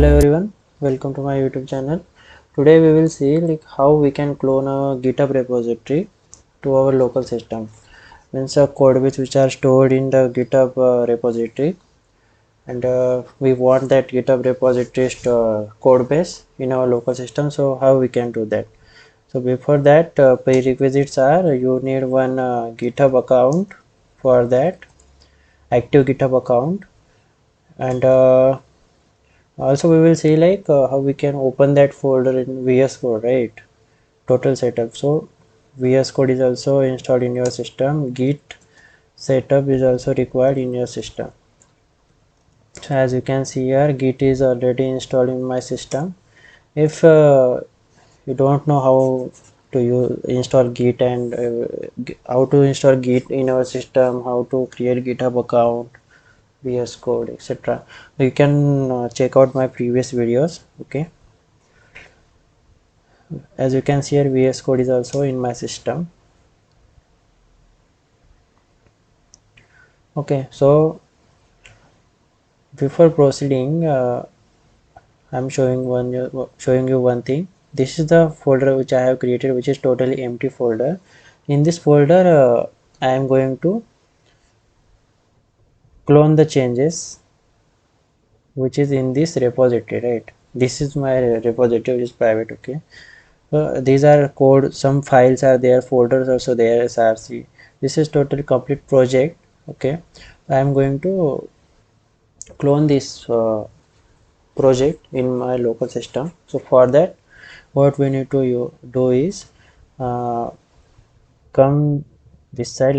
Hello everyone, welcome to my YouTube channel. Today we will see how we can clone a GitHub repository to our local system. Means a code base which are stored in the GitHub repository, and we want that GitHub repository code base in our local system. So how we can do that? So before that, prerequisites are you need one GitHub account for that, active GitHub account, and also we will see how we can open that folder in VS Code, right? Total setup. So VS Code is also installed in your system. Git setup is also required in your system. So as you can see here, Git is already installed in my system. If you don't know how to install Git and how to install Git in our system, how to create GitHub account, VS Code, etc., you can check out my previous videos. Okay, as you can see here, VS Code is also in my system. Okay, so before proceeding, I'm showing you one thing. This is the folder which I have created, which is totally empty folder. In this folder, I am going to clone the changes which is in this repository, right? This is my repository, which is private. Okay, these are code, some files are there, folders also there, src. This is totally complete project. Okay, I am going to clone this project in my local system. So for that, what we need to do is uh, come this side,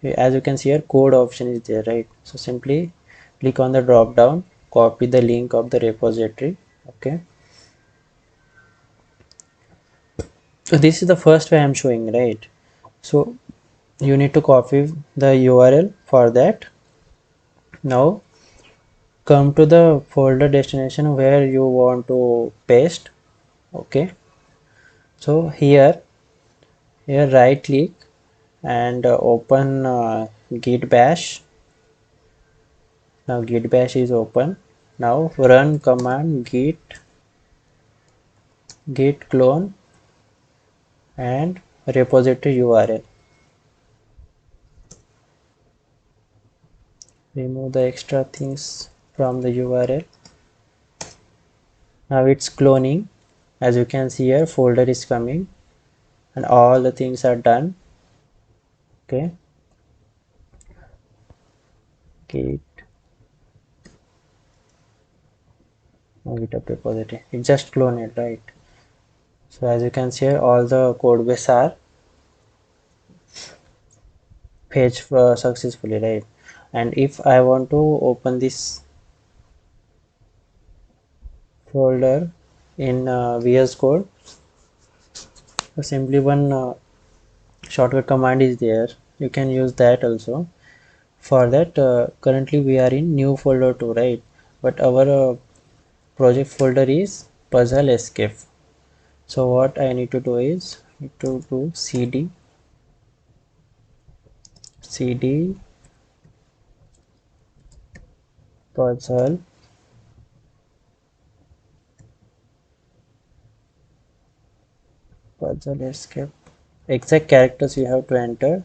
as you can see here, code option is there, right? So simply click on the drop down, copy the link of the repository. Okay, so this is the first way I'm showing, right? So you need to copy the URL for that. Now come to the folder destination where you want to paste. Okay, so here right click and open git bash. Now git bash is open. Now run command git clone and repository URL. Remove the extra things from the URL. Now it's cloning. As you can see here, folder is coming and all the things are done. Okay, git GitHub repository, it just clone it, right? So as you can see here, all the code base are fetched successfully, right? And if I want to open this folder in VS Code, so simply one shortcut command is there, you can use that also. For that, currently we are in new folder 2, right? But our project folder is puzzle escape. So what I need to do is need to do cd puzzle escape. Exact characters you have to enter.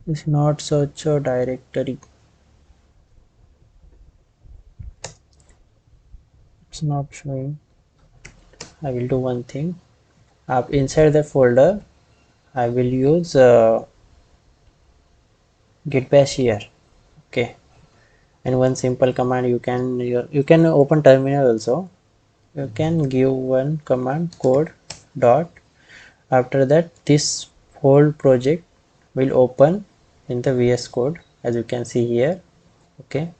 It's not such a directory, it's not showing. I will do one thing. Up inside the folder I will use git bash here. Okay, and one simple command, you can open terminal also. You can give one command code dot. After that, this whole project will open in the VS Code, as you can see here. Okay,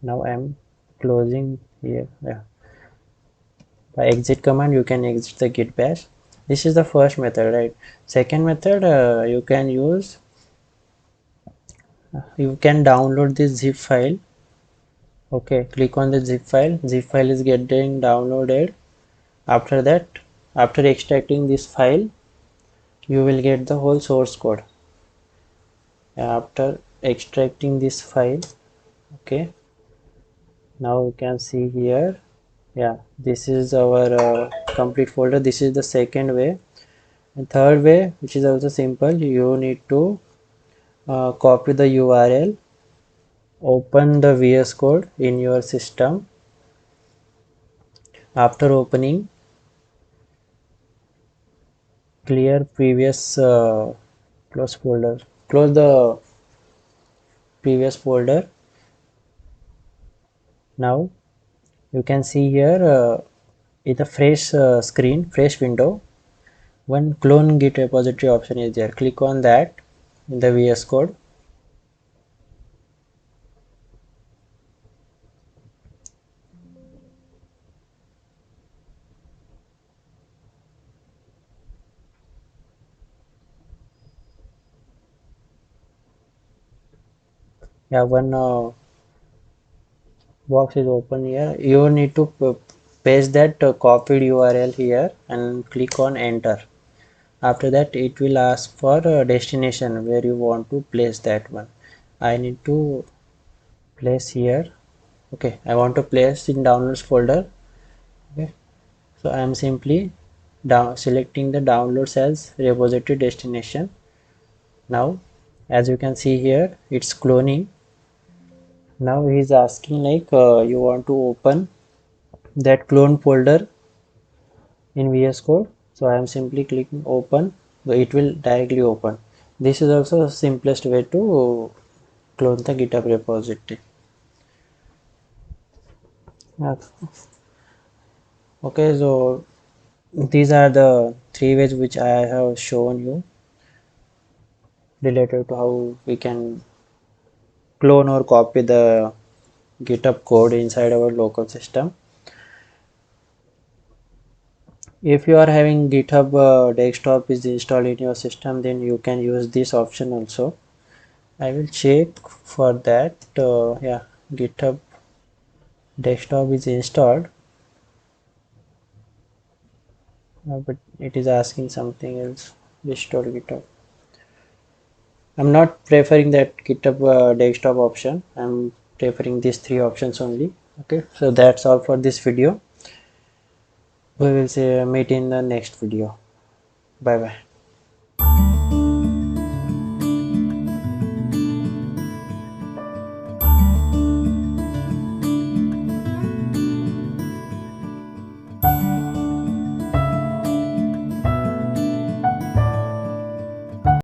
now I am closing here. Yeah, by exit command you can exit the git bash. This is the first method, right? Second method, you can use, you can download this zip file. Okay, click on the zip file is getting downloaded. After that, after extracting this file, you will get the whole source code. After extracting this file. Okay, now you can see here, yeah, this is our complete folder. This is the second way. And third way, which is also simple, you need to copy the URL, open the VS Code in your system. After opening, clear previous close folder, close the previous folder. Now you can see here in the fresh screen, fresh window, one clone git repository option is there. Click on that in the VS Code. Yeah, one box is open here. You need to paste that copied URL here and click on enter. After that, it will ask for a destination where you want to place that one. I need to place here. Okay, I want to place in downloads folder. Okay, so I am simply selecting the downloads as repository destination. Now as you can see here, it's cloning. Now he is asking like you want to open that clone folder in VS Code. So I am simply clicking open, so it will directly open. This is also the simplest way to clone the GitHub repository. Okay, so these are the three ways which I have shown you related to how we can clone or copy the GitHub code inside our local system. If you are having GitHub desktop is installed in your system, then you can use this option also. I will check for that. Yeah, GitHub desktop is installed, but it is asking something else. Restore GitHub. I'm not preferring that GitHub desktop option. I'm preferring these three options only. Okay, so that's all for this video. We will meet in the next video. Bye bye.